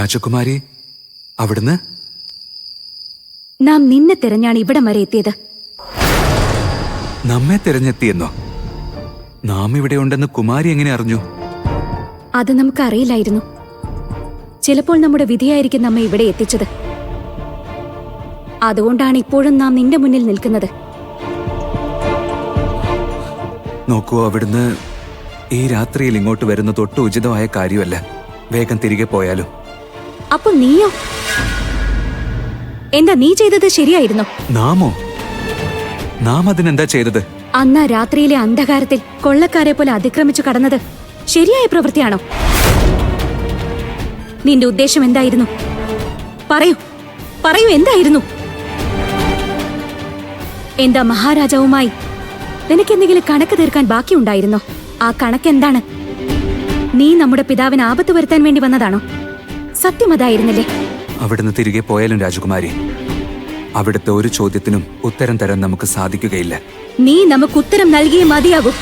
രാജകുമാരി, അവിടുന്ന്? നാം നിന്നെ തിരഞ്ഞാണ് ഇവിടം വരെ എത്തിയത്. നമ്മെ തിരഞ്ഞെത്തിയെന്നോ? നാം ഇവിടെ ഉണ്ടെന്ന് കുമാരി എങ്ങനെ അറിഞ്ഞു? അത് നമുക്ക് അറിയില്ലായിരുന്നു. ചിലപ്പോൾ നമ്മുടെ വിധിയായിരിക്കും നമ്മെ ഇവിടെ എത്തിച്ചത്. അതുകൊണ്ടാണ് ഇപ്പോഴും നാം നിന്റെ മുന്നിൽ നിൽക്കുന്നത്. നോക്കൂ, അവിടുന്ന് ഈ രാത്രിയിൽ ഇങ്ങോട്ട് വരുന്നത് ഒട്ടും ഉചിതമായ കാര്യമല്ല. വേഗം തിരികെ പോയാലും. അപ്പൊ നീയോ? എന്താ നീ ചെയ്തത് ശരിയായിരുന്നോ? നാമോ? നാം അതിനെന്താ ചെയ്തത്? അന്നാ രാത്രിയിലെ അന്ധകാരത്തിൽ കൊള്ളക്കാരെ പോലെ അതിക്രമിച്ചു കടന്നത് ശരിയായ പ്രവൃത്തിയാണോ? നിന്റെ ഉദ്ദേശം എന്തായിരുന്നു? പറയൂ, പറയൂ, എന്തായിരുന്നു? എന്താ മഹാരാജാവുമായി നിനക്കെന്തെങ്കിലും കണക്ക് തീർക്കാൻ ബാക്കിയുണ്ടായിരുന്നോ? ആ കണക്ക് എന്താണ്? നീ നമ്മുടെ പിതാവിന് ആപത്ത് വരുത്താൻ വേണ്ടി വന്നതാണോ? സത്യം അതായിരുന്നില്ലേ? അവിടുന്ന് തിരികെ പോയാലും രാജകുമാരി, അവിടുത്തെ ഒരു ചോദ്യത്തിനും ഉത്തരം തരാൻ നമുക്ക് സാധിക്കുകയില്ല. നീ നമുക്ക് ഉത്തരം നൽകിയേ മതിയാകൂ.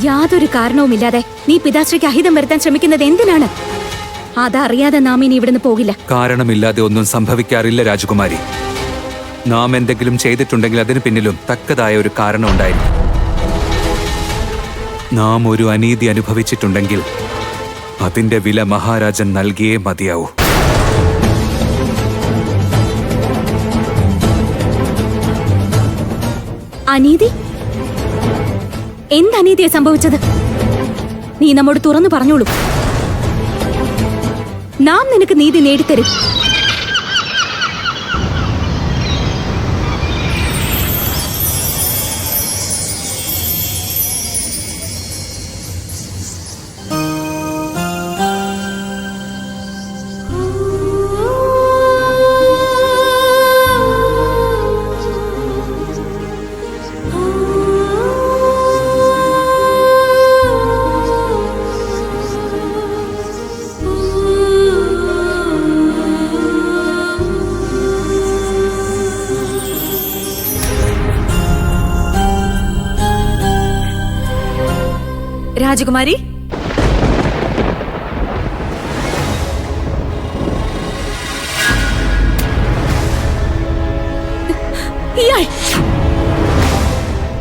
യാതൊരു കാരണവുമില്ലാതെ നീ പിതാശ്രീക്ക് അഹിതം വരുത്താൻ ശ്രമിക്കുന്നത് എന്തിനാണ്? അതറിയാതെ നാം ഇനി ഇവിടുന്ന് പോകില്ല. കാരണമില്ലാതെ ഒന്നും സംഭവിക്കാറില്ല രാജകുമാരി. നാം എന്തെങ്കിലും ചെയ്തിട്ടുണ്ടെങ്കിൽ അതിന് പിന്നിലും തക്കതായ ഒരു കാരണം ഉണ്ടായിരിക്കും. നാം ഒരു അനീതി അനുഭവിച്ചിട്ടുണ്ടെങ്കിൽ അതിന്റെ വില മഹാരാജൻ നൽകിയേ മതിയാവൂ. അനീതി? എന്തനീതിയെ സംഭവിച്ചത്? നീ നമ്മോട് തുറന്നു പറഞ്ഞോളൂ. നാം നിനക്ക് നീതി നേടിത്തരും. രാജകുമാരി,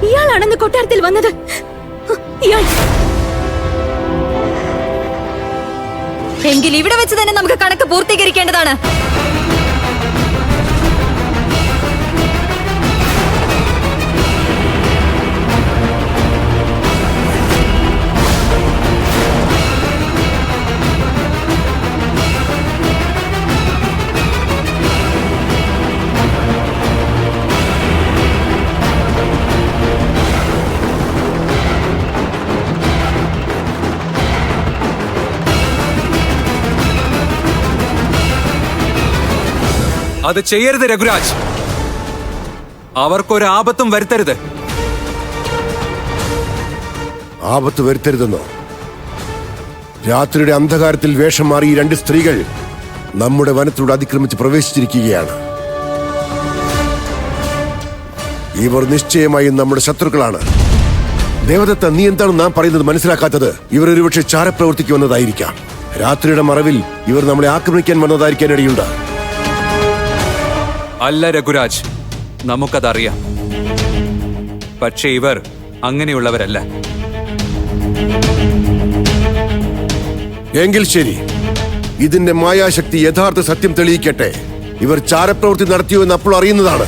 ഇയാളാണെന്ന് കൊട്ടാരത്തിൽ വന്നത്. എങ്കിൽ ഇവിടെ വെച്ച് തന്നെ നമുക്ക് കണക്ക് പൂർത്തീകരിക്കേണ്ടതാണ്. അത് ചെയ്യരുത് രഘുരാജ്. അവർക്കൊരു ആപത്തും വരുത്തരുത്. ആപത്ത് വരുത്തരുതെന്നോ? രാത്രിയുടെ അന്ധകാരത്തിൽ വേഷം മാറി ഈ രണ്ട് സ്ത്രീകൾ നമ്മുടെ വനത്തിലൂടെ അതിക്രമിച്ച് പ്രവേശിച്ചിരിക്കുകയാണ്. ഇവർ നിശ്ചയമായും നമ്മുടെ ശത്രുക്കളാണ്. ദേവദത്ത, നീ എന്താണ് നാം പറയുന്നത് മനസ്സിലാക്കാത്തത്? ഇവർ ഒരുപക്ഷെ ചാരപ്രവൃത്തിക്ക് വന്നതായിരിക്കാം. രാത്രിയുടെ മറവിൽ ഇവർ നമ്മളെ ആക്രമിക്കാൻ വന്നതായിരിക്കാൻ ഇടയുണ്ട്. അല്ല രഘുരാജ്, നമുക്കതറിയാം. പക്ഷേ ഇവർ അങ്ങനെയുള്ളവരല്ല. എങ്കിൽ ശരി, ഇതിന്റെ മായാശക്തി യഥാർത്ഥ സത്യം തെളിയിക്കട്ടെ. ഇവർ ചാരപ്രവൃത്തി നടത്തിയോ എന്ന് അപ്പോൾ അറിയുന്നതാണ്.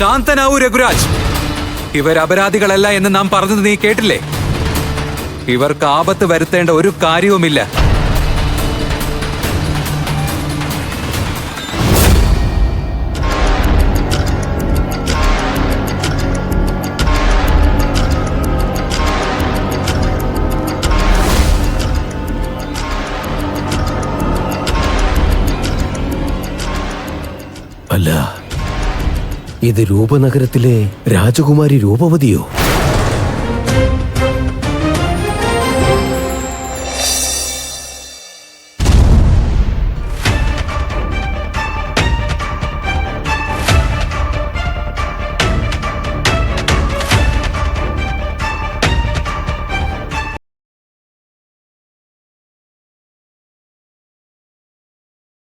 ശാന്തനാവൂ രഘുരാജ്. ഇവർ അപരാധികളല്ല എന്ന് നാം പറഞ്ഞത് നീ കേട്ടില്ലേ? ഇവർക്ക് ആപത്ത് വരുത്തേണ്ട ഒരു കാര്യവുമില്ല. ഇത് രൂപനഗരത്തിലെ രാജകുമാരി രൂപവതിയോ?